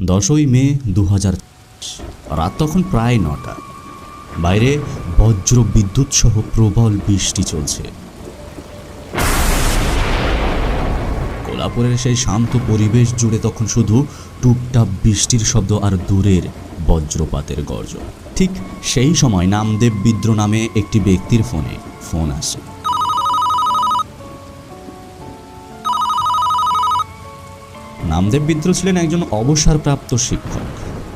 10ই মে 2000। রাত তখন প্রায় 9টা। বাইরে বজ্র বিদ্যুৎ সহ প্রবল বৃষ্টি চলছে। কোলাপুরের সেই শান্ত পরিবেশ জুড়ে তখন শুধু টুপটাপ বৃষ্টির শব্দ আর দূরের বজ্রপাতের গর্জন। ঠিক সেই সময় নামদেব বিদ্র নামে একটি ব্যক্তির ফোন আসে। নামদেব বিদ্র ছিলেন একজন অবসরপ্রাপ্ত শিক্ষক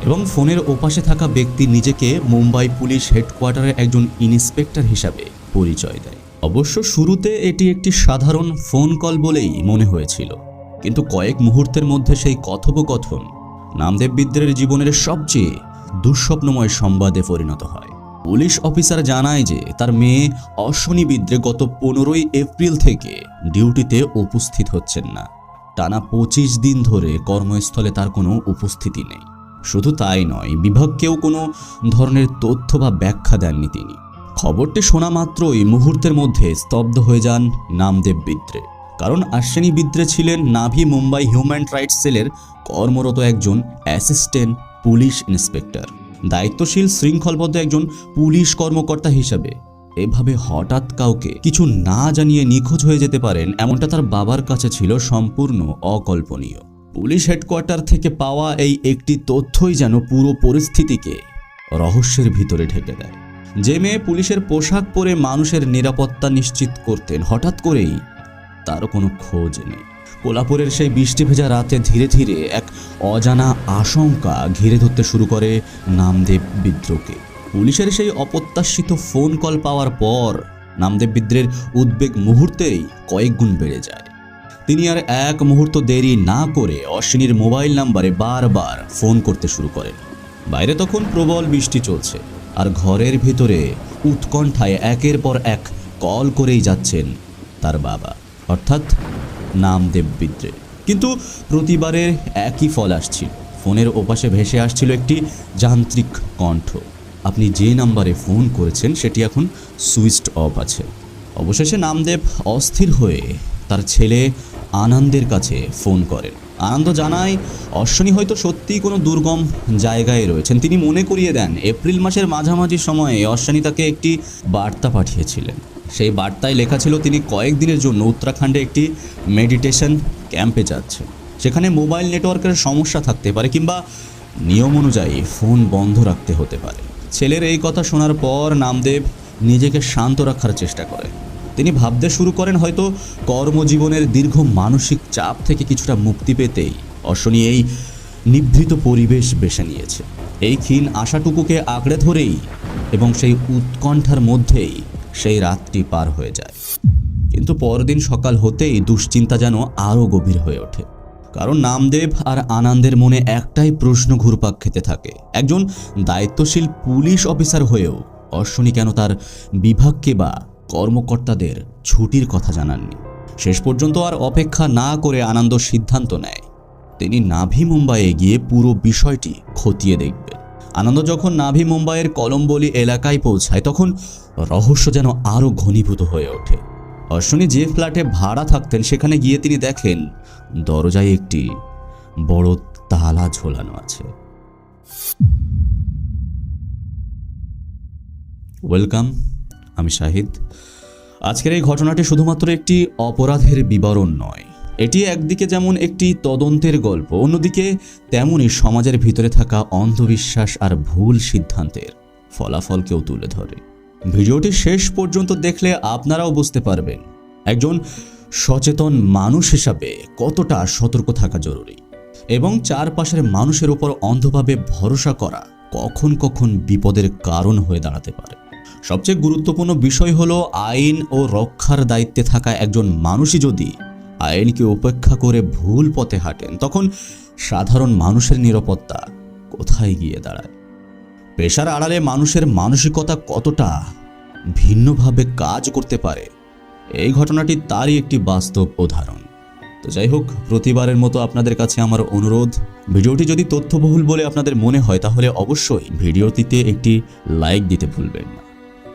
এবং ফোনের ওপাশে থাকা ব্যক্তি নিজেকে মুম্বাই পুলিশ হেডকোয়ার্টারের একজন ইন্সপেক্টর হিসাবে পরিচয় দেয়। অবশ্য শুরুতে এটি একটি সাধারণ ফোন কল বলেই মনে হয়েছিল, কিন্তু কয়েক মুহূর্তের মধ্যে সেই কথোপকথন নামদেব বিদ্রের জীবনের সবচেয়ে দুঃস্বপ্নময় সংবাদে পরিণত হয়। পুলিশ অফিসার জানায় যে তার মেয়ে অশ্বনী বিদ্রে গত 15ই এপ্রিল থেকে ডিউটিতে উপস্থিত হচ্ছেন না। টানা 25 দিন ধরে কর্মস্থলে তার কোনো উপস্থিতি নেই। শুধু তাই নয়, বিভাগকেও কোনো ধরনের তথ্য বা ব্যাখ্যা দেননি তিনি। খবরটি শোনা মাত্রই মুহূর্তের মধ্যে স্তব্ধ হয়ে যান নামদেব বিদ্রে, কারণ অশ্বিনী বিদ্রে ছিলেন নাভি মুম্বাই হিউম্যান রাইটস সেলের কর্মরত একজন অ্যাসিস্ট্যান্ট পুলিশ ইন্সপেক্টর। দায়িত্বশীল শৃঙ্খলবদ্ধ একজন পুলিশ কর্মকর্তা হিসাবে এভাবে হঠাৎ কাউকে কিছু না জানিয়ে নিখোঁজ হয়ে যেতে পারেন, এমনটা তার বাবার কাছে ছিল সম্পূর্ণ অকল্পনীয়। পুলিশ হেডকোয়ার্টার থেকে পাওয়া এই একটি তথ্যই যেন পুরো পরিস্থিতিকে রহস্যের ভিতরে ঢেকে দেয়। যে মেয়ে পুলিশের পোশাক পরে মানুষের নিরাপত্তা নিশ্চিত করতেন, হঠাৎ করেই তার কোনো খোঁজ নেই। কোলাপুরের সেই বৃষ্টি ভেজা রাতে ধীরে ধীরে এক অজানা আশঙ্কা ঘিরে ধরতে শুরু করে নামদেব বিদ্রকে। পুলিশের সেই অপ্রত্যাশিত ফোন কল পাওয়ার পর নামদেব বিদ্রের উদ্বেগ মুহূর্তেই কয়েক গুণ বেড়ে যায়। তিনি আর এক মুহূর্ত দেরি না করে অশ্বিনীর মোবাইল নাম্বারে বারবার ফোন করতে শুরু করেন। বাইরে তখন প্রবল বৃষ্টি চলছে, আর ঘরের ভিতরে উৎকণ্ঠায় একের পর এক কল করেই যাচ্ছেন তার বাবা, অর্থাৎ নামদেব বিদ্রে। কিন্তু প্রতিবারের একই ফল আসছিল। ফোনের ওপাশে ভেসে আসছিল একটি যান্ত্রিক কণ্ঠ, আপনি যে নাম্বারে ফোন করেছেন সেটি এখন সুইচড অফ আছে। অবশেষে নামদেব অস্থির হয়ে তার ছেলে আনন্দের কাছে ফোন করেন। আনন্দ জানায় অশ্বিনী হয়তো সত্যিই কোনো দুর্গম জায়গায় রয়েছেন। তিনি মনে করিয়ে দেন এপ্রিল মাসের মাঝামাঝি সময়ে অশ্বিনী তাকে একটি বার্তা পাঠিয়েছিলেন। সেই বার্তায় লেখা ছিল তিনি কয়েকদিনের জন্য উত্তরাখণ্ডে একটি মেডিটেশন ক্যাম্পে যাচ্ছেন। সেখানে মোবাইল নেটওয়ার্কের সমস্যা থাকতে পারে কিংবা নিয়ম অনুযায়ী ফোন বন্ধ রাখতে হতে পারে। ছেলের এই কথা শোনার পর নামদেব নিজেকে শান্ত রাখার চেষ্টা করেন। তিনি ভাবতে শুরু করেন হয়তো কর্মজীবনের দীর্ঘ মানসিক চাপ থেকে কিছুটা মুক্তি পেতেই অশ্বিনী এই নিভৃত পরিবেশ বেছে নিয়েছে। এই ক্ষীণ আশাটুকুকে আঁকড়ে ধরেই এবং সেই উৎকণ্ঠার মধ্যেই সেই রাতটি পার হয়ে যায়। কিন্তু পরদিন সকাল হতেই দুশ্চিন্তা যেন আরও গভীর হয়ে ওঠে, কারণ নামদেব আর আনন্দের মনে একটাই প্রশ্ন ঘুরপাক খেতে থাকে, একজন দায়িত্বশীল পুলিশ অফিসার হয়েও অশ্বিনী কেন তার বিভাগকে বা কর্মকর্তাদের ছুটির কথা জানাননি। শেষ পর্যন্ত আর অপেক্ষা না করে আনন্দ সিদ্ধান্ত নেয় তিনি নাভি মুম্বাইয়ে গিয়ে পুরো বিষয়টি খতিয়ে দেখবেন। আনন্দ যখন নাভি মুম্বাইয়ের কলম্বলি এলাকায় পৌঁছায় তখন রহস্য যেন আরও ঘনীভূত হয়ে ওঠে। অশ্বিনী যে ফ্ল্যাটে ভাড়া থাকতেন সেখানে গিয়ে তিনি দেখেন দরজায় একটি বড় তালা ঝোলানো আছে। ওয়েলকাম, আমি শাহিদ। আজকের এই ঘটনাটি শুধুমাত্র একটি অপরাধের বিবরণ নয়, এটি একদিকে যেমন একটি তদন্তের গল্প, অন্যদিকে তেমনই সমাজের ভিতরে থাকা অন্ধবিশ্বাস আর ভুল সিদ্ধান্তের ফলাফলকেও তুলে ধরে। ভিডিওটি শেষ পর্যন্ত দেখলে আপনারাও বুঝতে পারবেন একজন সচেতন মানুষ হিসাবে কতটা সতর্ক থাকা জরুরি এবং চারপাশের মানুষের উপর অন্ধভাবে ভরসা করা কখন কখন বিপদের কারণ হয়ে দাঁড়াতে পারে। সবচেয়ে গুরুত্বপূর্ণ বিষয় হলো আইন ও রক্ষার দায়িত্বে থাকা একজন মানুষই যদি আইনকে উপেক্ষা করে ভুল পথে হাঁটেন, তখন সাধারণ মানুষের নিরাপত্তা কোথায় গিয়ে দাঁড়ায়। পেশার আড়ালে মানুষের মানসিকতা কতটা ভিন্নভাবে কাজ করতে পারে, এই ঘটনাটি তারই একটি বাস্তব উদাহরণ। তো যাই হোক, প্রতিবারের মতো আপনাদের কাছে আমার অনুরোধ, ভিডিওটি যদি তথ্যবহুল বলে আপনাদের মনে হয় তাহলে অবশ্যই ভিডিওটিতে একটি লাইক দিতে ভুলবেন না।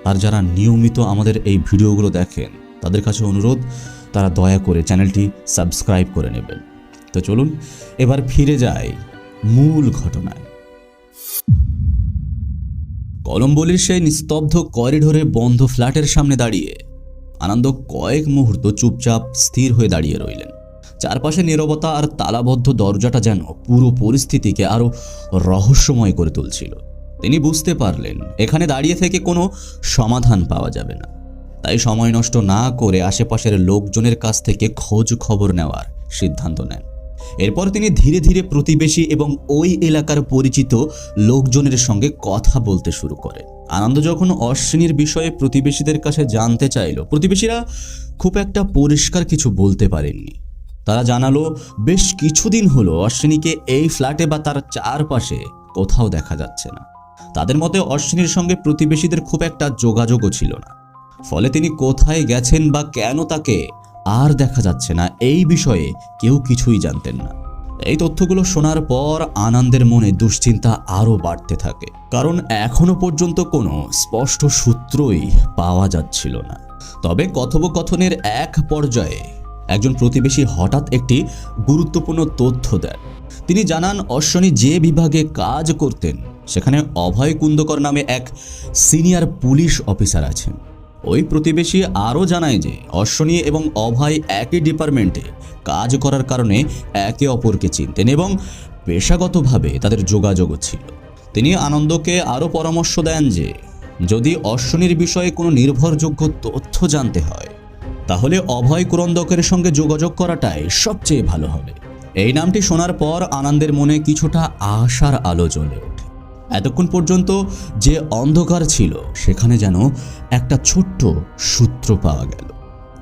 আর যারা নিয়মিত আমাদের এই ভিডিওগুলো দেখেন তাদের কাছে অনুরোধ, তারা দয়া করে চ্যানেলটি সাবস্ক্রাইব করে নেবেন। তো চলুন এবার ফিরে যাই মূল ঘটনায়। কলম্বোলির সেই নিস্তব্ধ করিডোরে বন্ধ ফ্ল্যাটের সামনে দাঁড়িয়ে আনন্দ কয়েক মুহূর্ত চুপচাপ স্থির হয়ে দাঁড়িয়ে রইলেন। চারপাশে নীরবতা আর তালাবদ্ধ দরজাটা যেন পুরো পরিস্থিতিকে আরো রহস্যময় করে তুলছিল। তিনি বুঝতে পারলেন এখানে দাঁড়িয়ে থেকে কোনো সমাধান পাওয়া যাবে না, তাই সময় নষ্ট না করে আশেপাশের লোকজনের কাছ থেকে খোঁজ খবর নেওয়ার সিদ্ধান্ত নেন। এরপর তিনি ধীরে ধীরে প্রতিবেশী এবং ওই এলাকার পরিচিত লোকজনের সঙ্গে কথা বলতে শুরু করেন। আনন্দ যখন অশ্বিনীর বিষয়ে প্রতিবেশীদের কাছে জানতে চাইল, প্রতিবেশীরা খুব একটা পরিষ্কার কিছু বলতে পারেননি। তারা জানালো বেশ কিছুদিন হলো অশ্বিনীকে এই ফ্ল্যাটে বা তার চারপাশে কোথাও দেখা যাচ্ছে না। তাদের মতে অশ্বিনীর সঙ্গে প্রতিবেশীদের খুব একটা যোগাযোগও ছিল না, ফলে তিনি কোথায় গেছেন বা কেন তাকে আর দেখা যাচ্ছে না এই বিষয়ে কেউ কিছুই জানতেন না। এই তথ্যগুলো শোনার পর আনন্দের মনে দুশ্চিন্তা আরও বাড়তে থাকে, কারণ এখনো পর্যন্ত কোনো স্পষ্ট সূত্রই পাওয়া যাচ্ছিল না। তবে কথোপকথনের এক পর্যায়ে একজন প্রতিবেশী হঠাৎ একটি গুরুত্বপূর্ণ তথ্য দেন। তিনি জানান অশ্বিনী যে বিভাগে কাজ করতেন সেখানে অভয় কুন্দকর নামে এক সিনিয়র পুলিশ অফিসার আছেন। ওই প্রতিবেশী আরও জানায় যে অশ্বিনী এবং অভয় একই ডিপার্টমেন্টে কাজ করার কারণে একে অপরকে চিনতেন এবং পেশাগতভাবে তাদের যোগাযোগও ছিল। তিনি আনন্দকে আরও পরামর্শ দেন যে যদি অশ্বিনীর বিষয়ে কোনো নির্ভরযোগ্য তথ্য জানতে হয় তাহলে অভয় কুরন্দকের সঙ্গে যোগাযোগ করাটাই সবচেয়ে ভালো হবে। এই নামটি শোনার পর আনন্দের মনে কিছুটা আশার আলো জ্বলে ওঠে। এতক্ষণ পর্যন্ত যে অন্ধকার ছিল সেখানে যেন একটা ছোট্ট সূত্র পাওয়া গেল।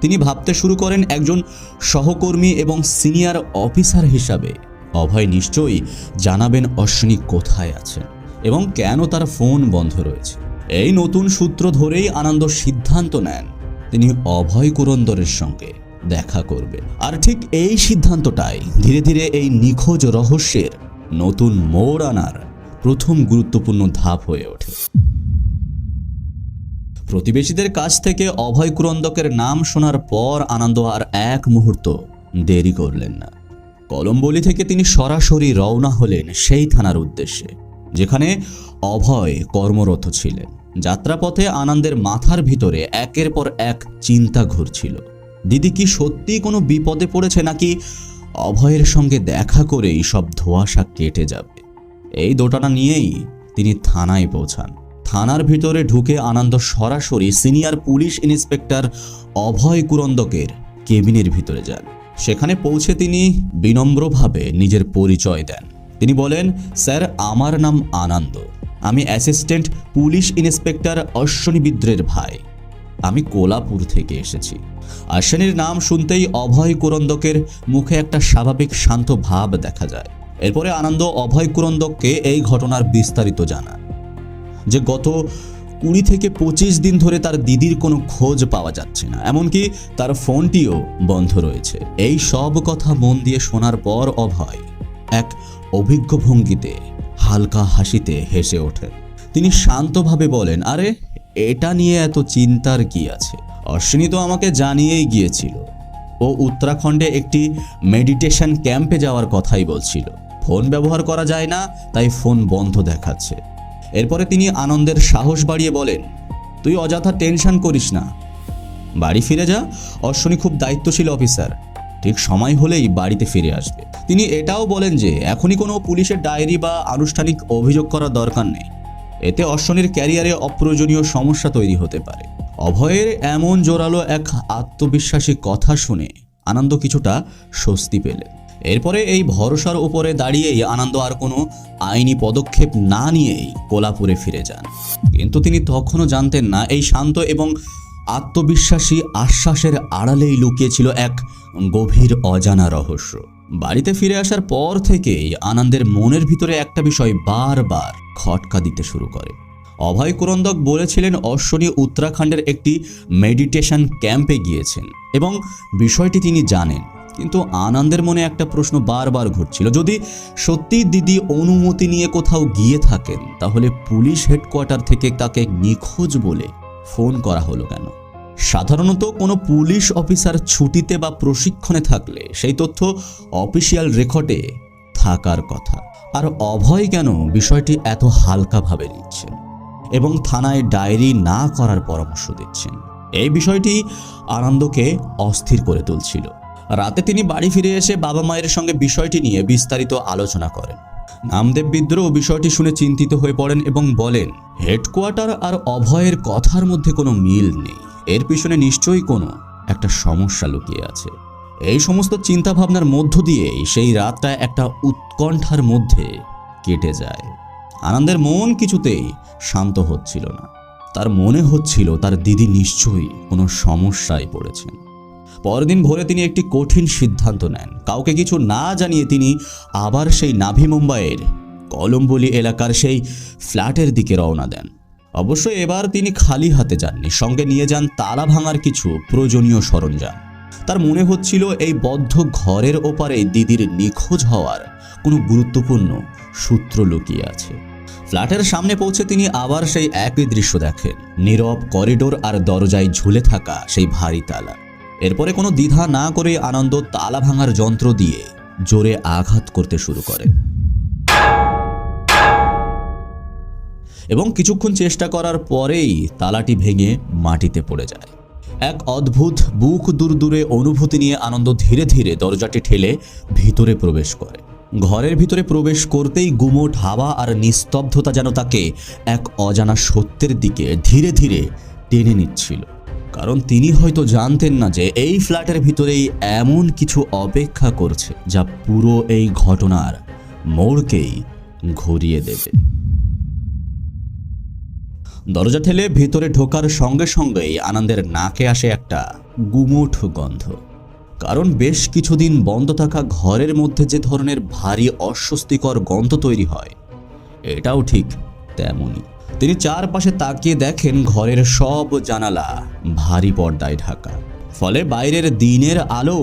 তিনি ভাবতে শুরু করেন একজন সহকর্মী এবং সিনিয়র অফিসার হিসাবে অভয় নিশ্চয়ই জানাবেন অশ্বিনী কোথায় আছেন এবং কেন তার ফোন বন্ধ রয়েছে। এই নতুন সূত্র ধরেই আনন্দ সিদ্ধান্ত নেন তিনি অভয় কুরন্দরের সঙ্গে দেখা করবেন। আর ঠিক এই সিদ্ধান্তটাই ধীরে ধীরে এই নিখোঁজ রহস্যের নতুন মোড় আনার প্রথম গুরুত্বপূর্ণ ধাপ হয়ে ওঠে। প্রতিবেশীদের কাছ থেকে অভয় কুরন্দকের নাম শোনার পর আনন্দ আর এক মুহূর্ত দেরি করলেন না। কলম্বোলি থেকে তিনি সরাসরি রওনা হলেন সেই থানার উদ্দেশ্যে যেখানে অভয় কর্মরত ছিলেন। যাত্রাপথে আনন্দের মাথার ভিতরে একের পর এক চিন্তা ঘুরছিল। দিদি কি সত্যি কোনো বিপদে পড়েছে নাকি অভয়ের সঙ্গে দেখা করেই সব ধোঁয়াশা কেটে যাবে? এই দোটানা নিয়েই তিনি থানায় পৌঁছান। থানার ভিতরে ঢুকে আনন্দ সরাসরি সিনিয়র পুলিশ ইন্সপেক্টর অভয় কুরন্দকের কেবিনের ভিতরে যান। সেখানে পৌঁছে তিনি বিনম্রভাবে নিজের পরিচয় দেন। তিনি বলেন, স্যার, আমার নাম আনন্দ। আমি অ্যাসিস্ট্যান্ট পুলিশ ইন্সপেক্টর অশ্বিনী বিদ্রের ভাই। আমি কোলাপুর থেকে এসেছি। অশ্বিনীর নাম শুনতেই অভয় কুরন্দকের মুখে একটা স্বাভাবিক শান্ত ভাব দেখা যায়। এরপরে আনন্দ অভয় কুরন্দককে এই ঘটনার বিস্তারিত জানান যে গত 20 থেকে 25 দিন ধরে তার দিদির কোনো খোঁজ পাওয়া যাচ্ছে না, এমনকি তার ফোনটিও বন্ধ রয়েছে। এই সব কথা মন দিয়ে শোনার পর অভয় এক অভিজ্ঞ ভঙ্গিতে হালকা হাসিতে হেসে ওঠেন। তিনি শান্তভাবে বলেন, আরে এটা নিয়ে এত চিন্তার কি আছে? অশ্বিনী তো আমাকে জানিয়েই গিয়েছিল ও উত্তরাখণ্ডে একটি মেডিটেশন ক্যাম্পে যাওয়ার কথাই বলছিল। ফোন ব্যবহার করা যায় না, তাই ফোন বন্ধ দেখাচ্ছে। এরপরে তিনি আনন্দের সাহস বাড়িয়ে বলেন, তুই অযথা টেনশন করিস না, বাড়ি ফিরে যা। অশ্বিনী খুব দায়িত্বশীল অফিসার, ঠিক সময় হলেই বাড়িতে ফিরে আসবে। তিনি এটাও বলেন যে এখনই কোনো পুলিশের ডায়েরি বা আনুষ্ঠানিক অভিযোগ করার দরকার নেই, এতে অশ্বিনীর ক্যারিয়ারে অপ্রয়োজনীয় সমস্যা তৈরি হতে পারে। অভয়ের এমন জোরালো এক আত্মবিশ্বাসী কথা শুনে আনন্দ কিছুটা স্বস্তি পেলেন। এরপরে এই ভরসার উপরে দাঁড়িয়েই আনন্দ আর কোনো আইনি পদক্ষেপ না নিয়েই কোলাপুরে ফিরে যান। কিন্তু তিনি তখনও জানতেন না এই শান্ত এবং আত্মবিশ্বাসী আশ্বাসের আড়ালেই লুকিয়েছিল এক গভীর অজানা রহস্য। বাড়িতে ফিরে আসার পর থেকেই আনন্দের মনের ভিতরে একটা বিষয় বারবার খটকা দিতে শুরু করে। অভয় কুরন্দক বলেছিলেন অশ্বিনী উত্তরাখণ্ডের একটি মেডিটেশন ক্যাম্পে গিয়েছেন এবং বিষয়টি তিনি জানেন। কিন্তু আনন্দের মনে একটা প্রশ্ন বারবার ঘুরছিল, যদি সত্যি দিদি অনুমতি নিয়ে কোথাও গিয়ে থাকেন তাহলে পুলিশ হেডকোয়ার্টার থেকে তাকে নিখোঁজ বলে ফোন করা হলো কেন? সাধারণত কোনো পুলিশ অফিসার ছুটিতে বা প্রশিক্ষণে থাকলে সেই তথ্য অফিসিয়াল রেকর্ডে থাকার কথা। আর অভয় কেন বিষয়টি এত হালকাভাবে নিচ্ছেন এবং থানায় ডায়েরি না করার পরামর্শ দিচ্ছেন, এই বিষয়টি আনন্দকে অস্থির করে তুলছিল। রাতে তিনি বাড়ি ফিরে এসে বাবা মায়ের সঙ্গে বিষয়টি নিয়ে বিস্তারিত আলোচনা করেন। নামদেব বিদ্রোহ বিষয়টি শুনে চিন্তিত হয়ে পড়েন এবং বলেন, হেডকোয়ার্টার আর অভয়ের কথার মধ্যে কোনো মিল নেই, এর পিছনে নিশ্চয়ই কোনো একটা সমস্যা লুকিয়ে আছে। এই সমস্ত চিন্তাভাবনার মধ্য দিয়েই সেই রাতটা একটা উৎকণ্ঠার মধ্যে কেটে যায়। আনন্দের মন কিছুতেই শান্ত হচ্ছিল না। তার মনে হচ্ছিল তার দিদি নিশ্চয়ই কোনো সমস্যায় পড়েছেন। পরদিন ভোরে তিনি একটি কঠিন সিদ্ধান্ত নেন। কাউকে কিছু না জানিয়ে তিনি আবার সেই নাভি মুম্বাইয়ের কলম্বলি এলাকার সেই ফ্ল্যাটের দিকে রওনা দেন। অবশ্য এবার তিনি খালি হাতে যাননি, সঙ্গে নিয়ে যান তালা ভাঙার কিছু প্রয়োজনীয় সরঞ্জাম। তার মনে হচ্ছিল এই বদ্ধ ঘরের ওপারে দিদির নিখোঁজ হওয়ার কোনো গুরুত্বপূর্ণ সূত্র লুকিয়ে আছে। ফ্ল্যাটের সামনে পৌঁছে তিনি আবার সেই একই দৃশ্য দেখেন, নীরব করিডোর আর দরজায় ঝুলে থাকা সেই ভারী তালা। এরপরে কোনো দ্বিধা না করে আনন্দ তালা ভাঙার যন্ত্র দিয়ে জোরে আঘাত করতে শুরু করে এবং কিছুক্ষণ চেষ্টা করার পরেই তালাটি ভেঙে মাটিতে পড়ে যায়। এক অদ্ভুত বুক দূরে অনুভূতি নিয়ে আনন্দ ধীরে ধীরে দরজাটি ঠেলে ভিতরে প্রবেশ করে। ঘরের ভিতরে প্রবেশ করতেই গুমোট হাওয়া আর নিস্তব্ধতা যেন তাকে এক অজানা সত্যের দিকে ধীরে ধীরে টেনে নিচ্ছিল। কারণ তিনি হয়তো জানতেন না যে এই ফ্ল্যাটের ভিতরেই এমন কিছু অপেক্ষা করছে যা পুরো এই ঘটনার মোড়কেই ঘুরিয়ে দেবে। দরজা ঠেলে ভিতরে ঢোকার সঙ্গে সঙ্গেই আনন্দের নাকে আসে একটা গুমোট গন্ধ। কারণ বেশ কিছুদিন বন্ধ থাকা ঘরের মধ্যে যে ধরনের ভারী অস্বস্তিকর গন্ধ তৈরি হয়, এটাও ঠিক তেমনই। তিনি চারপাশে তাকিয়ে দেখেন ঘরের সব জানালা ভারী পর্দায় ঢাকা, ফলে বাইরের দিনের আলো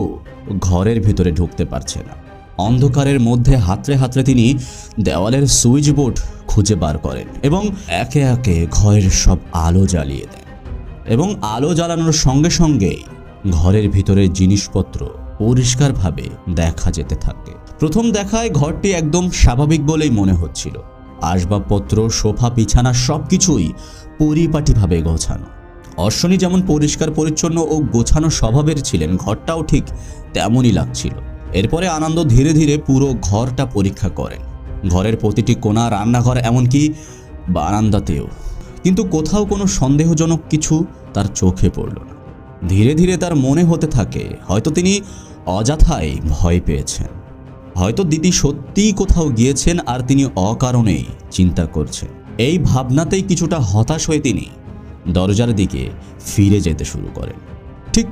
ঘরের ভিতরে ঢুকতে পারছে না। অন্ধকারের মধ্যে হাতড়ে হাতড়ে তিনি দেওয়ালের সুইচ বোর্ড খুঁজে বার করেন এবং একে একে ঘরের সব আলো জ্বালিয়ে দেন। এবং আলো জ্বালানোর সঙ্গে সঙ্গেই ঘরের ভিতরের জিনিসপত্র পরিষ্কারভাবে দেখা যেতে থাকে। প্রথম দেখায় ঘরটি একদম স্বাভাবিক বলেই মনে হচ্ছিল। আসবাবপত্র, সোফা, বিছানা সবকিছুই পরিপাটিভাবে গোছানো। অশ্বনী যেমন পরিষ্কার পরিচ্ছন্ন ও গোছানো স্বভাবের ছিলেন, ঘরটাও ঠিক তেমনই লাগছিল। এরপরে আনন্দ ধীরে ধীরে পুরো ঘরটা পরীক্ষা করেন, ঘরের প্রতিটি কোণা, রান্নাঘর, এমনকি বারান্দাতেও। কিন্তু কোথাও কোনো সন্দেহজনক কিছু তার চোখে পড়ল না। ধীরে ধীরে তার মনে হতে থাকে হয়তো তিনি অযথাই ভয় পেয়েছেন, হয়তো দিদি সত্যিই কোথাও গিয়েছেন আর তিনি অকারণেই চিন্তা করছেন। এই ভাবনাতেই কিছুটা হতাশ হয়ে তিনি দরজার দিকে ফিরে যেতে শুরু করেন। ঠিক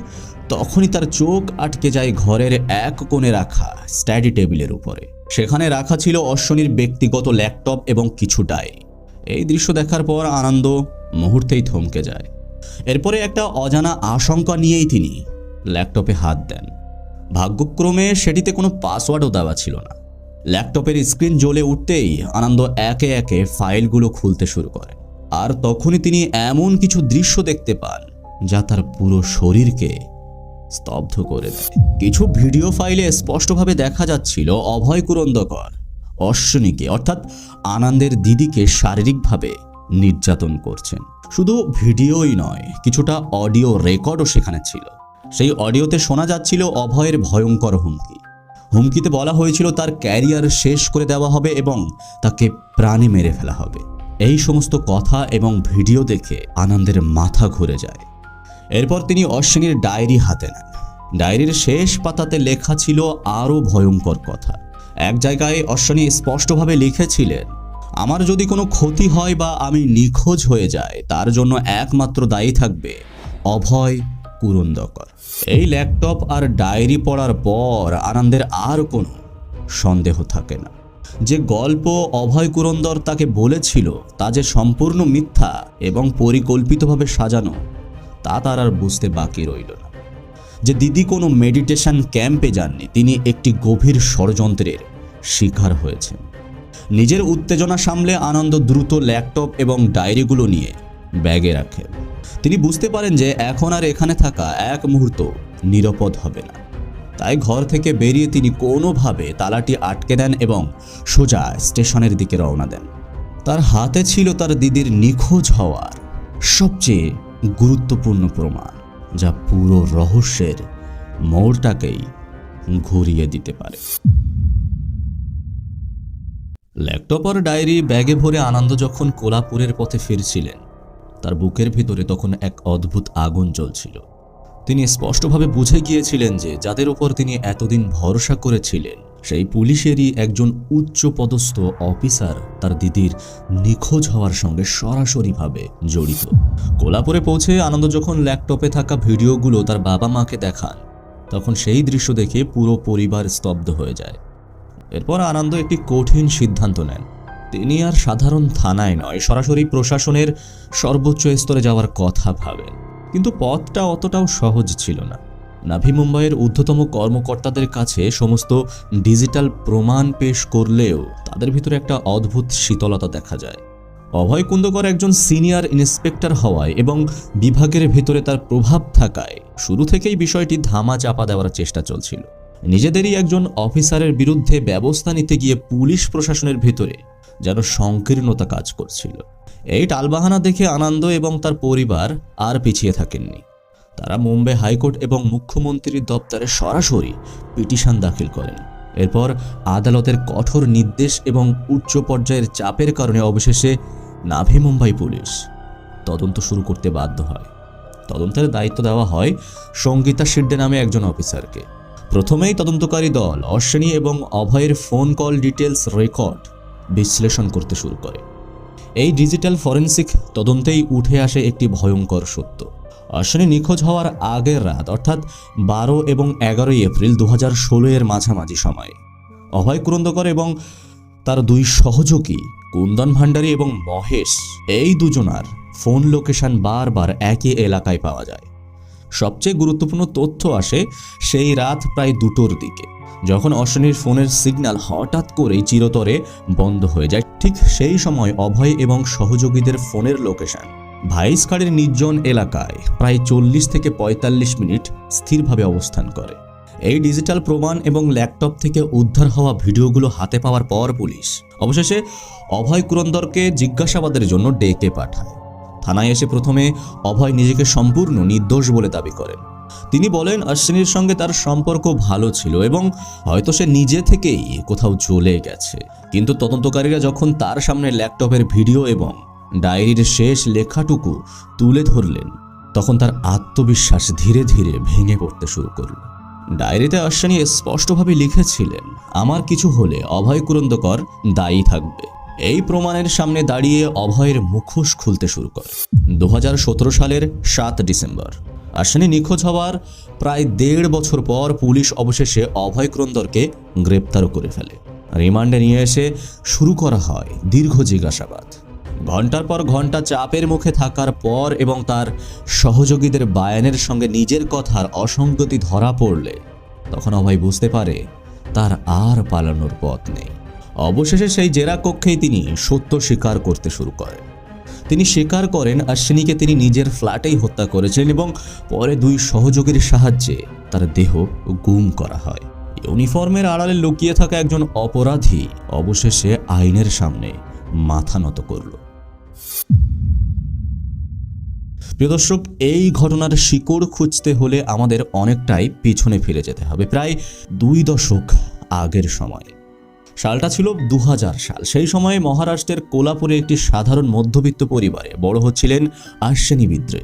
তখনই তার চোখ আটকে যায় ঘরের এক কোণে রাখা স্টাডি টেবিলের উপরে। সেখানে রাখা ছিল অশ্বনীর ব্যক্তিগত ল্যাপটপ এবং কিছু ডায়েরি। এই দৃশ্য দেখার পর আনন্দ মুহূর্তেই থমকে যায়। এরপরে একটা অজানা আশঙ্কা নিয়েই তিনি ল্যাপটপে হাত দেন। ভাগ্যক্রমে সেটিতে কোনো পাসওয়ার্ডও দেওয়া ছিল না। ল্যাপটপের স্ক্রিন জ্বলে উঠতেই আনন্দ একে একে ফাইলগুলো খুলতে শুরু করেন। আর তখনই তিনি এমন কিছু দৃশ্য দেখতে পান যা তার পুরো শরীরকে স্তব্ধ করে দেয়। কিছু ভিডিও ফাইলে স্পষ্টভাবে দেখা যাচ্ছিল অভয় কুরন্দকর অশ্বনীকে, অর্থাৎ আনন্দের দিদিকে শারীরিকভাবে নির্যাতন করছেন। শুধু ভিডিওই নয়, কিছুটা অডিও রেকর্ডও সেখানে ছিল। সেই অডিওতে শোনা যাচ্ছিল অভয়ের ভয়ঙ্কর হুমকি। হুমকিতে বলা হয়েছিল তার ক্যারিয়ার শেষ করে দেওয়া হবে এবং তাকে প্রাণে মেরে ফেলা হবে। এই সমস্ত কথা এবং ভিডিও দেখে আনন্দের মাথা ঘুরে যায়। এরপর তিনি অশ্বিনীর ডায়েরি হাতে নেন। ডায়েরির শেষ পাতাতে লেখা ছিল আরও ভয়ঙ্কর কথা। এক জায়গায় অশ্বিনী স্পষ্টভাবে লিখেছিলেন, আমার যদি কোনো ক্ষতি হয় বা আমি নিখোঁজ হয়ে যাই, তার জন্য একমাত্র দায়ী থাকবে অভয় কুরন্দকর। এই ল্যাপটপ আর ডায়েরি পড়ার পর আনন্দের আর কোনো সন্দেহ থাকে না যে গল্প অভয় কুরন্দর তাকে বলেছিল তা যে সম্পূর্ণ মিথ্যা এবং পরিকল্পিতভাবে সাজানো, তা তার আর বুঝতে বাকি রইল না। যে দিদি কোনো মেডিটেশন ক্যাম্পে যাননি, তিনি একটি গভীর ষড়যন্ত্রের শিকার হয়েছেন। নিজের উত্তেজনা সামলে আনন্দ দ্রুত ল্যাপটপ এবং ডায়েরিগুলো নিয়ে ব্যাগে রাখেন। তিনি বুঝতে পারেন যে এখন আর এখানে থাকা এক মুহূর্ত নিরাপদ হবে না। তাই ঘর থেকে বেরিয়ে তিনি কোনোভাবে তালাটি আটকে দেন এবং সোজা স্টেশনের দিকে রওনা দেন। তার হাতে ছিল তার দিদির নিখোঁজ হওয়ার সবচেয়ে গুরুত্বপূর্ণ প্রমাণ, যা পুরো রহস্যের মোড়টাকেই ঘুরিয়ে দিতে পারে। ল্যাপটপ আর ডায়েরি ব্যাগে ভরে আনন্দ যখন কোলাপুরের পথে ফিরছিলেন, তার বুকের ভিতরে তখন এক অদ্ভুত আগুন জ্বলছিল। তিনি স্পষ্টভাবে বুঝে গিয়েছিলেন যে যাদের উপর তিনি এতদিন ভরসা করেছিলেন, সেই পুলিশেরই একজন উচ্চপদস্থ অফিসার তার দিদির নিখোঁজ হওয়ার সঙ্গে সরাসরিভাবে জড়িত। কোলাপুরে পৌঁছে আনন্দ যখন ল্যাপটপে থাকা ভিডিওগুলো তার বাবা মাকে দেখান, তখন সেই দৃশ্য দেখে পুরো পরিবার স্তব্ধ হয়ে যায়। এরপর আনন্দ একটি কঠিন সিদ্ধান্ত নেন। তিনি আর সাধারণ থানায় নয়, সরাসরি প্রশাসনের সর্বোচ্চ স্তরে যাওয়ার কথা ভাবেন। কিন্তু পথটা অতটাও সহজ ছিল না। নাভি মুম্বাইয়ের ঊর্ধ্বতম কর্মকর্তাদের কাছে সমস্ত ডিজিটাল প্রমাণ পেশ করলেও তাদের ভিতরে একটা অদ্ভুত শীতলতা দেখা যায়। অভয় কুন্দকর একজন সিনিয়র ইন্সপেক্টর হওয়ায় এবং বিভাগের ভেতরে তার প্রভাব থাকায় শুরু থেকেই বিষয়টি ধামা চাপা দেওয়ার চেষ্টা চলছিল। নিজেদেরই একজন অফিসারের বিরুদ্ধে ব্যবস্থা নিতে গিয়ে পুলিশ প্রশাসনের ভেতরে যেন সংকীর্ণতা কাজ করছিল। এই টালবাহানা দেখে আনন্দ এবং তার পরিবার আর পিছিয়ে থাকেননি। তারা মুম্বাই হাইকোর্ট এবং মুখ্যমন্ত্রীর দপ্তরে সরাসরি পিটিশন দাখিল করেন। এরপর আদালতের কঠোর নির্দেশ এবং উচ্চ পর্যায়ের চাপের কারণে অবশেষে নাভি মুম্বাই পুলিশ তদন্ত শুরু করতে বাধ্য হয়। তদন্তের দায়িত্ব দেওয়া হয় সঙ্গীতা শিরডে নামে একজন অফিসারকে। প্রথমেই তদন্তকারী দল অশ্বিনী এবং অভয়ের ফোন কল ডিটেলস রেকর্ড বিশ্লেষণ করতে শুরু করে। এই ডিজিটাল ফরেনসিক তদন্তেই উঠে আসে একটি ভয়ঙ্কর সত্য। অশ্বিনী নিখোঁজ হওয়ার আগের রাত অর্থাৎ 12 এবং 11 এপ্রিল 2016 এর মাঝামাঝি সময়ে অভয় কুরন্দকর এবং তার দুই সহযোগী কুন্দন ভান্ডারী এবং মহেশ, এই দুজনার ফোন লোকেশন বারবার একই এলাকায় পাওয়া যায়। সবচেয়ে গুরুত্বপূর্ণ তথ্য আসে সেই রাত প্রায় 2টোর দিকে, যখন অশ্বিনীর ফোনের সিগন্যাল হঠাৎ করেই চিরতরে বন্ধ হয়ে যায়। ঠিক সেই সময় অভয় এবং সহযোগীদের ফোনের লোকেশন ভাইসখাড়ির নির্জন এলাকায় প্রায় 40 থেকে 45 মিনিট স্থিরভাবে অবস্থান করে। এই ডিজিটাল প্রমাণ এবং ল্যাপটপ থেকে উদ্ধার হওয়া ভিডিওগুলো হাতে পাওয়ার পর পুলিশ অবশেষে অভয় কুরন্দরকে জিজ্ঞাসাবাদের জন্য ডেকে পাঠায়। থানায় এসে প্রথমে অভয় নিজেকে সম্পূর্ণ নির্দোষ বলে দাবি করেন। তিনি বলেন অশ্বিনীর সঙ্গে তার সম্পর্ক ভালো ছিল এবং হয়তো সে নিজে থেকেই কোথাও চলে গেছে। কিন্তু তদন্তকারীরা যখন তার সামনে ল্যাপটপের ভিডিও এবং ডায়েরির শেষ লেখাটুকু তুলে ধরলেন, তখন তার আত্মবিশ্বাস ধীরে ধীরে ভেঙে পড়তে শুরু করল। ডায়েরিতে অশ্বিনী স্পষ্টভাবে লিখেছিলেন, আমার কিছু হলে অভয় কুরন্দকর দায়ী থাকবে। এই প্রমাণের সামনে দাঁড়িয়ে অভয়ের মুখোশ খুলতে শুরু করে। 2017 সালের 7 ডিসেম্বর অশ্বিনী নিখোঁজ হওয়ার প্রায় 1.5 বছর পর পুলিশ অবশেষে অভয় কুরন্দরকে গ্রেপ্তারও করে ফেলে। রিমান্ডে নিয়ে এসে শুরু করা হয় দীর্ঘ জিজ্ঞাসাবাদ। ঘন্টার পর ঘন্টা চাপের মুখে থাকার পর এবং তার সহযোগীদের বায়ানের সঙ্গে নিজের কথার অসঙ্গতি ধরা পড়লে তখন অভয় বুঝতে পারে তার আর পালানোর পথ নেই। অবশেষে সেই জেরা কক্ষেই তিনি সত্য স্বীকার করতে শুরু করেন। তিনি স্বীকার করেন অশ্বিনীকে তিনি নিজের ফ্ল্যাটেই হত্যা করেছিলেন এবং পরে 2 সহযোগীর সাহায্যে তার দেহ গুম করা হয়। ইউনিফর্মের আড়ালে লুকিয়ে থাকা একজন অপরাধী অবশেষে আইনের সামনে মাথা নত করল। প্রিয় দর্শক, এই ঘটনার শিকড় খুঁজতে হলে আমাদের অনেকটাই পিছনে ফিরে যেতে হবে, প্রায় 2 দশক আগের সময়। সালটা ছিল 2000 সাল। সেই সময়ে মহারাষ্ট্রের কোলাপুরে একটি সাধারণ মধ্যবিত্ত পরিবারে বড় হচ্ছিলেন অশ্বিনী বিদ্রে।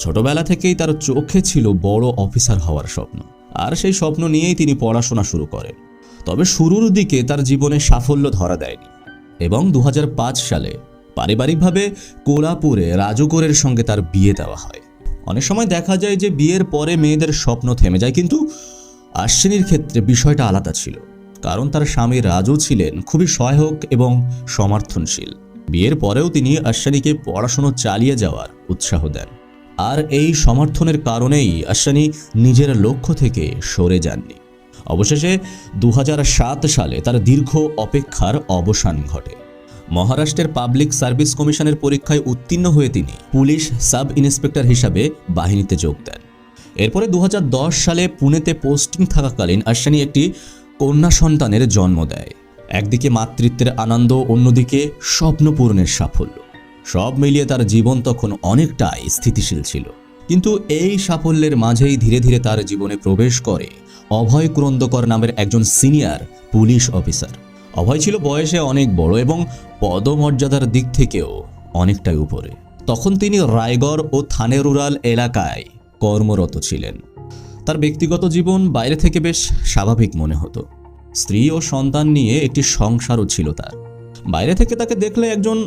ছোটবেলা থেকেই তার চোখে ছিল বড় অফিসার হওয়ার স্বপ্ন, আর সেই স্বপ্ন নিয়েই তিনি পড়াশোনা শুরু করেন। তবে শুরুর দিকে তার জীবনে সাফল্য ধরা দেয়নি এবং 2005 সালে পারিবারিকভাবে কোলাপুরে রাজুগরের সঙ্গে তার বিয়ে দেওয়া হয়। অনেক সময় দেখা যায় যে বিয়ের পরে মেয়েদের স্বপ্ন থেমে যায়, কিন্তু অশ্বিনীর ক্ষেত্রে বিষয়টা আলাদা ছিল, কারণ তার স্বামী রাজু ছিলেন খুবই সহায়ক এবং সমর্থনশীল। বিয়ের পরেও তিনি অশ্বিনীকে পড়াশোনা চালিয়ে যাওয়ার উৎসাহ দেন, আর এই সমর্থনের কারণেই অশ্বিনী নিজের লক্ষ্য থেকে সরে যাননি। অবশেষে 2007 সালে তার দীর্ঘ অপেক্ষার অবসান ঘটে। মহারাষ্ট্রের পাবলিক সার্ভিস কমিশনের পরীক্ষায় উত্তীর্ণ হয়ে তিনি পুলিশ সাব ইন্সপেক্টর হিসাবে বাহিনীতে যোগ দেন। এরপরে 2010 সালে পুনেতে পোস্টিং থাকাকালীন অশ্বিনী একটি কন্যা সন্তানের জন্ম দেয়। একদিকে মাতৃত্বের আনন্দ, অন্যদিকে স্বপ্ন পূরণের সাফল্য। সব মিলিয়ে তার জীবন তখন অনেকটাই স্থিতিশীল ছিল। কিন্তু এই সাফল্যের মাঝেই ধীরে ধীরে তার জীবনে প্রবেশ করে অভয় কুরন্দকর নামের একজন সিনিয়র পুলিশ অফিসার। অভয় ছিল বয়সে অনেক বড় এবং পদমর্যাদার দিক থেকেও অনেকটাই উপরে। তখন তিনি রায়গড় ও থানে রুরাল এলাকায় কর্মরত ছিলেন। তার ব্যক্তিগত জীবন বাইরে থেকে বেশ স্বাভাবিক মনে হতো। স্ত্রী ও সন্তান নিয়ে একটি সংসারও ছিল তার। বাইরে থেকে তাকে দেখলে একজন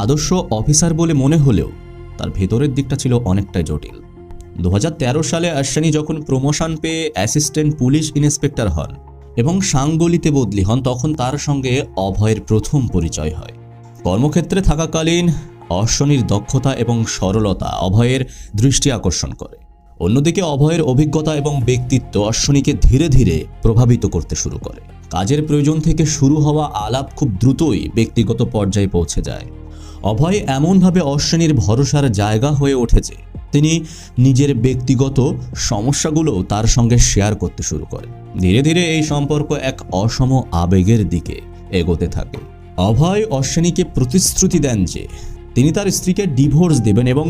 আদর্শ অফিসার বলে মনে হলেও তার ভেতরের দিকটা ছিল অনেকটাই জটিল। 2013 সালে অশ্বিনী যখন প্রমোশন পেয়ে অ্যাসিস্ট্যান্ট পুলিশ ইন্সপেক্টর হন এবং সাঙ্গলিতে বদলি হন, তখন তার সঙ্গে অভয়ের প্রথম পরিচয় হয়। কর্মক্ষেত্রে থাকাকালীন অশ্বিনীর দক্ষতা এবং সরলতা অভয়ের দৃষ্টি আকর্ষণ করে। অন্যদিকে অভয়ের অভিজ্ঞতা এবং ব্যক্তিত্ব অশ্বিনীকে ধীরে ধীরে প্রভাবিত করতে শুরু করে। কাজের প্রয়োজন থেকে শুরু হওয়া আলাপ খুব দ্রুতই ব্যক্তিগত পর্যায়ে পৌঁছে যায়। অভয় এমনভাবে অশ্বিনীর ভরসার জায়গা হয়ে ওঠেছে, তিনি নিজের ব্যক্তিগত সমস্যাগুলো তার সঙ্গে শেয়ার করতে শুরু করে। ধীরে ধীরে এই সম্পর্ক এক অসম আবেগের দিকে এগোতে থাকে। অভয় অশ্বিনীকে প্রতিশ্রুতি দেন যে তিনি তার স্ত্রীকে ডিভোর্স দেবেন এবং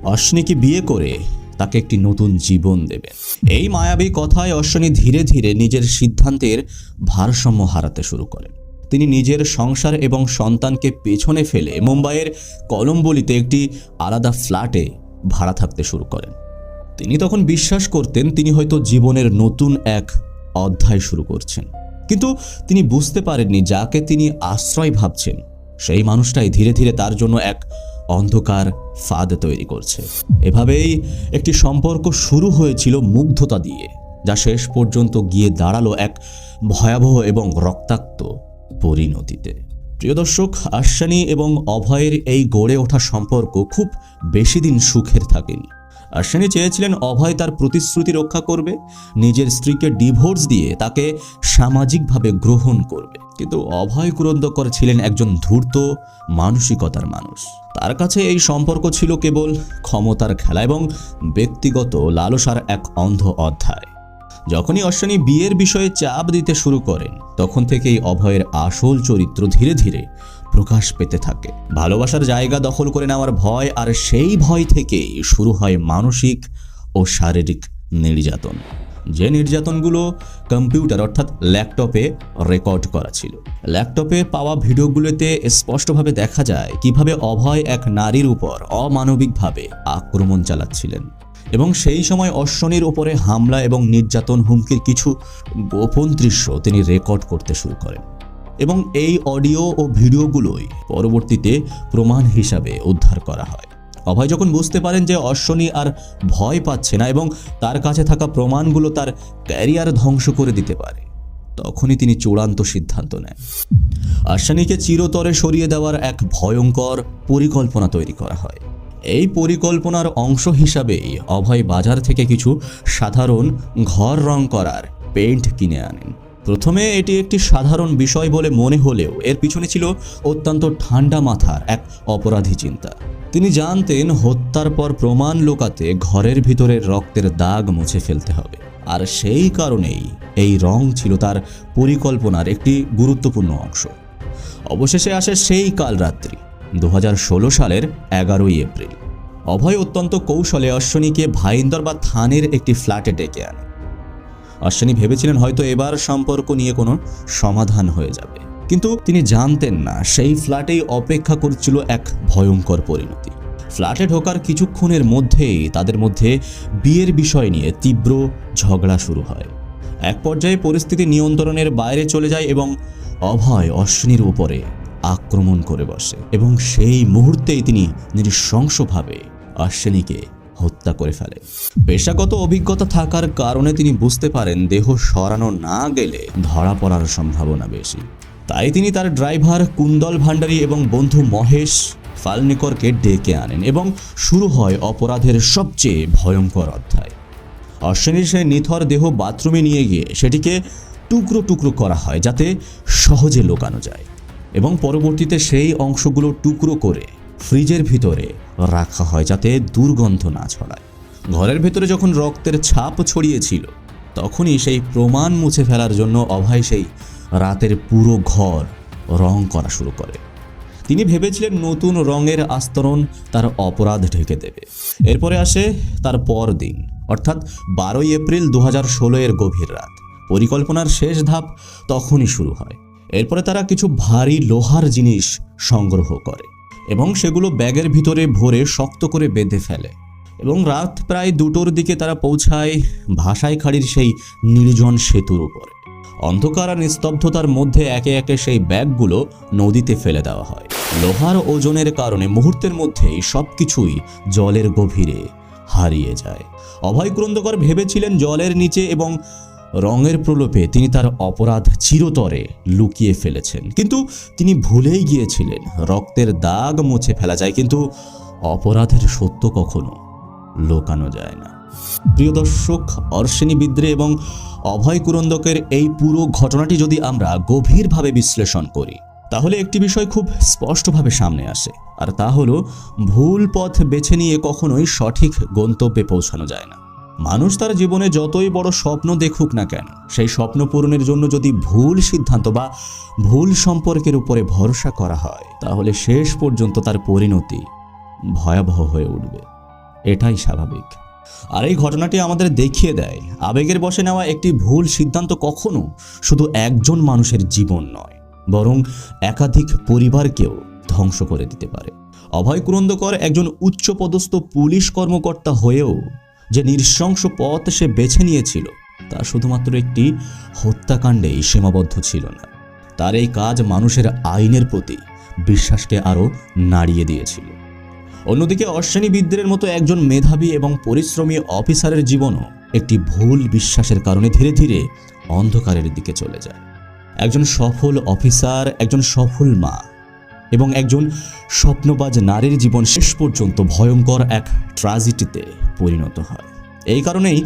অশ্বিনীকে বিয়ে করে তাকে একটি নতুন জীবন দেবেন। এই মায়াবী কথায় অশ্বিনী ধীরে ধীরে নিজের সিদ্ধান্তের ভারসাম্য হারাতে শুরু করেন। তিনি নিজের সংসার এবং সন্তানকে পেছনে ফেলে মুম্বাইয়ের কলম্বোলিতে একটি আলাদা ফ্ল্যাটে ভাড়া থাকতে শুরু করেন। তিনি তখন বিশ্বাস করতেন তিনি হয়তো জীবনের নতুন এক অধ্যায় শুরু করছেন, কিন্তু তিনি বুঝতে পারেননি যাকে তিনি আশ্রয় ভাবছেন সেই মানুষটাই ধীরে ধীরে তার জন্য এক অন্ধকার ফাঁদ তৈরি করছে। এভাবেই একটি সম্পর্ক শুরু হয়েছিল মুগ্ধতা দিয়ে, যা শেষ পর্যন্ত গিয়ে দাঁড়ালো এক ভয়াবহ এবং রক্তাক্ত পরিণতিতে। প্রিয় দর্শক, অশ্বিনী এবং অভয়ের এই গড়ে ওঠা সম্পর্ক খুব বেশি দিন সুখের থাকেনি। অশ্বিনী চেয়েছিলেন অভয় তার প্রতিশ্রুতি রক্ষা করবে, নিজের স্ত্রীকে ডিভোর্স দিয়ে তাকে সামাজিকভাবে গ্রহণ করবে। কিন্তু অভয় কুরন্দকর ছিলেন একজন ধূর্ত মানসিকতার মানুষ। তার কাছে এই সম্পর্ক ছিল কেবল ক্ষমতার খেলা এবং ব্যক্তিগত লালসার এক অন্ধ অধ্যায়। যখনই অশ্বিনী বিয়ের বিষয়ে চাপ দিতে শুরু করেন, তখন থেকেই অভয়ের আসল চরিত্র ধীরে ধীরে প্রকাশ পেতে থাকে। ভালোবাসার জায়গা দখল করে নেওয়ার ভয়, আর সেই ভয় থেকেই শুরু হয় মানসিক ও শারীরিক নির্যাতন। যে নির্যাতনগুলো কম্পিউটার অর্থাৎ ল্যাপটপে রেকর্ড করা ছিল। ল্যাপটপে পাওয়া ভিডিওগুলোতে স্পষ্টভাবে দেখা যায় কিভাবে অভয় এক নারীর উপর অমানবিকভাবে আক্রমণ চালাচ্ছিলেন এবং সেই সময় অশ্বিনীর উপরে হামলা এবং নির্যাতন হুমকির কিছু গোপন দৃশ্য তিনি রেকর্ড করতে শুরু করেন এবং এই অডিও ও ভিডিওগুলোই পরবর্তীতে প্রমাণ হিসাবে উদ্ধার করা হয়। অভয় যখন বুঝতে পারেন যে অশ্বিনী আর ভয় পাচ্ছে না এবং তার কাছে থাকা প্রমাণগুলো তার ক্যারিয়ার ধ্বংস করে দিতে পারে, তখনই তিনি চূড়ান্ত সিদ্ধান্ত নেন। অশ্বিনীকে চিরতরে সরিয়ে দেওয়ার এক ভয়ঙ্কর পরিকল্পনা তৈরি করা হয়। এই পরিকল্পনার অংশ হিসাবেই অভয় বাজার থেকে কিছু সাধারণ ঘর রং করার পেইন্ট কিনে আনেন। প্রথমে এটি একটি সাধারণ বিষয় বলে মনে হলেও এর পিছনে ছিল অত্যন্ত ঠান্ডা মাথার এক অপরাধী চিন্তা। তিনি জানতেন হত্যার পর প্রমাণ লুকাতে ঘরের ভিতরের রক্তের দাগ মুছে ফেলতে হবে, আর সেই কারণেই এই রং ছিল তার পরিকল্পনার একটি গুরুত্বপূর্ণ অংশ। অবশেষে আসে সেই কাল রাত্রি 2016 সালের 11 এপ্রিল। অভয় অত্যন্ত কৌশলে অশ্বিনীকে ভাইন্দর বা থানের একটি ফ্ল্যাটে ডেকে আনে। অশ্বিনী ভেবেছিলেন হয়তো এবার সম্পর্ক নিয়ে কোনো সমাধান হয়ে যাবে, কিন্তু তিনি জানতেন না সেই ফ্ল্যাটেই অপেক্ষা করছিল এক ভয়ঙ্কর পরিণতি। ফ্ল্যাটে ঢোকার কিছুক্ষণের মধ্যেই তাদের মধ্যে বিয়ের বিষয় নিয়ে তীব্র ঝগড়া শুরু হয়। এক পর্যায়ে পরিস্থিতি নিয়ন্ত্রণের বাইরে চলে যায় এবং অভয় অশ্বিনীর উপরে আক্রমণ করে বসে এবং সেই মুহূর্তেই তিনি নৃশংসভাবে অশ্বিনীকে হত্যা করে ফেলে। পেশাগত অভিজ্ঞতা থাকার কারণে তিনি বুঝতে পারেন দেহ সরানো না গেলে ধরা পড়ার সম্ভাবনা বেশি। তাই তিনি তার ড্রাইভার কুন্দল ভান্ডারী এবং বন্ধু মহেশ ফালনিকরকে ডেকে আনেন এবং শুরু হয় অপরাধের সবচেয়ে ভয়ঙ্কর অধ্যায়। অশ্বিনীর সেই নিথর দেহ বাথরুমে নিয়ে গিয়ে সেটিকে টুকরো টুকরো করা হয় যাতে সহজে লুকানো যায় এবং পরবর্তীতে সেই অংশগুলো টুকরো করে ফ্রিজের ভিতরে রাখা হয় যাতে দুর্গন্ধ না ছড়ায়। ঘরের ভেতরে যখন রক্তের ছাপ ছড়িয়েছিল তখনই সেই প্রমাণ মুছে ফেলার জন্য অভয় সেই রাতের পুরো ঘর রং করা শুরু করে। তিনি ভেবেছিলেন নতুন রঙের আস্তরণ তার অপরাধ ঢেকে দেবে। এরপরে আসে তার পরদিন, অর্থাৎ 12 এপ্রিল 2016 এর গভীর রাত। পরিকল্পনার শেষ ধাপ তখনই শুরু হয়। এরপরে তারা কিছু ভারী লোহার জিনিস সংগ্রহ করে এবং সেগুলো ব্যাগের ভিতরে ভরে শক্ত করে বেঁধে ফেলে এবং রাত প্রায় 2টোর দিকে তারা পৌঁছায় ভাষাই খাড়ির সেই নির্জন সেতুর উপরে। অন্ধকার আর নিস্তব্ধতার মধ্যে একে একে সেই ব্যাগগুলো নদীতে ফেলে দেওয়া হয়। লোহার ওজনের কারণে মুহূর্তের মধ্যেই সবকিছুই জলের গভীরে হারিয়ে যায়। অভয় কুরন্দকর ভেবেছিলেন জলের নিচে এবং রঙের প্রলোভে তিনি তার অপরাধ চিরতরে লুকিয়ে ফেলেছেন, কিন্তু তিনি ভুলেই গিয়েছিলেন রক্তের দাগ মুছে ফেলা যায়, কিন্তু অপরাধের সত্য কখনো লুকানো যায় না। প্রিয় দর্শক, অর্শিনী বিদ্রে এবং অভয় কুরন্দকের এই পুরো ঘটনাটি যদি আমরা গভীরভাবে বিশ্লেষণ করি তাহলে একটি বিষয় খুব স্পষ্টভাবে সামনে আসে, আর তা হলো ভুল পথ বেছে নিয়ে কখনোই সঠিক গন্তব্যে পৌঁছানো যায় না। মানুষ তার জীবনে যতই বড় স্বপ্ন দেখুক না কেন, সেই স্বপ্ন পূরণের জন্য যদি ভুল সিদ্ধান্ত বা ভুল সম্পর্কের উপরে ভরসা করা হয় তাহলে শেষ পর্যন্ত তার পরিণতি ভয়াবহ হয়ে উঠবে। এটাই স্বাভাবিক। আর এই ঘটনাটি আমাদের দেখিয়ে দেয় আবেগের বশে নেওয়া একটি ভুল সিদ্ধান্ত কখনো শুধু একজন মানুষের জীবন নয়, বরং একাধিক পরিবারকেও ধ্বংস করে দিতে পারে। অভয় কুরন্দকর একজন উচ্চপদস্থ পুলিশ কর্মকর্তা হয়েও যে নৃশংস পথ সে বেছে নিয়েছিল তা শুধুমাত্র একটি হত্যাকাণ্ডেই সীমাবদ্ধ ছিল না। তার এই কাজ মানুষের আইনের প্রতি বিশ্বাসকে আরও নাড়িয়ে দিয়েছিল। অন্যদিকে অশ্বিনী বিদ্রের মতো একজন মেধাবী এবং পরিশ্রমী অফিসারের জীবনও একটি ভুল বিশ্বাসের কারণে ধীরে ধীরে অন্ধকারের দিকে চলে যায়। একজন সফল অফিসার, একজন সফল মা এবং একজন স্বপ্নবাজ নারীর জীবন শেষ পর্যন্ত ভয়ঙ্কর এক ট্র্যাজেডিতে পরিণত হয়। এই কারণেই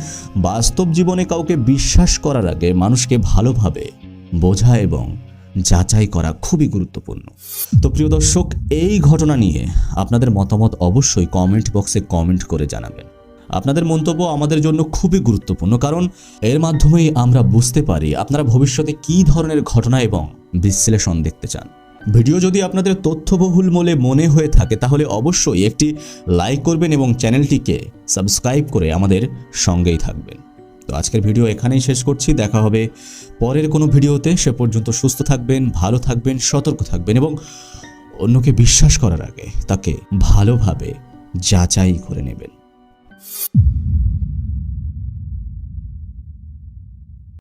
বাস্তব জীবনে কাউকে বিশ্বাস করার আগে মানুষকে ভালোভাবে বোঝা এবং যাচাই করা খুবই গুরুত্বপূর্ণ। তো প্রিয় দর্শক, এই ঘটনা নিয়ে আপনাদের মতামত অবশ্যই কমেন্ট বক্সে কমেন্ট করে জানাবেন। আপনাদের মন্তব্য আমাদের জন্য খুবই গুরুত্বপূর্ণ, কারণ এর মাধ্যমেই আমরা বুঝতে পারি আপনারা ভবিষ্যতে কী ধরনের ঘটনা এবং বিশ্লেষণ দেখতে চান। ভিডিও যদি আপনাদের তথ্যবহুল বলে মনে হয়ে থাকে তাহলে অবশ্যই একটি লাইক করবেন এবং চ্যানেলটিকে সাবস্ক্রাইব করে আমাদের সঙ্গেই থাকবেন। তো আজকের ভিডিও এখানেই শেষ করছি। দেখা হবে পরের কোনো ভিডিওতে। সে পর্যন্ত সুস্থ থাকবেন, ভালো থাকবেন, সতর্ক থাকবেন এবং অন্যকে বিশ্বাস করার আগে তাকে ভালোভাবে যাচাই করে নেবেন।